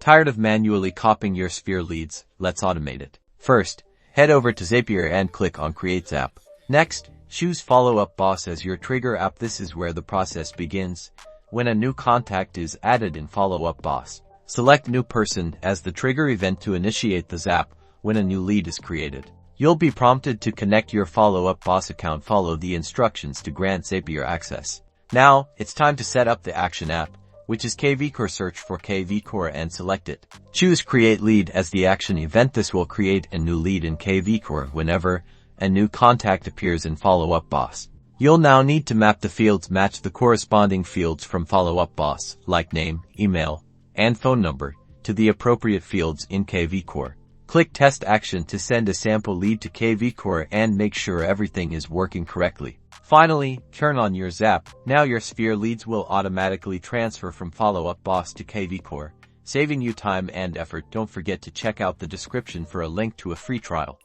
Tired of manually copying your Sphere leads? Let's automate it. First, head over to Zapier and click on Create Zap. Next, choose Follow Up Boss as your trigger app. This is where the process begins. When a new contact is added in Follow Up Boss, select New Person as the trigger event to initiate the zap when a new lead is created. You'll be prompted to connect your Follow Up Boss account. Follow the instructions to grant Zapier access. Now, it's time to set up the action app, which is Kv Core. Search for Kv Core and select it. Choose Create Lead as the action event. This will create a new lead in Kv Core whenever a new contact appears in Follow Up Boss. You'll now need to map the fields, match the corresponding fields from Follow Up Boss, like name, email, and phone number, to the appropriate fields in Kv Core. Click Test Action to send a sample lead to Kv Core and make sure everything is working correctly. Finally, turn on your Zap. Now your Sphere leads will automatically transfer from Follow Up Boss to Kv Core, saving you time and effort. Don't forget to check out the description for a link to a free trial.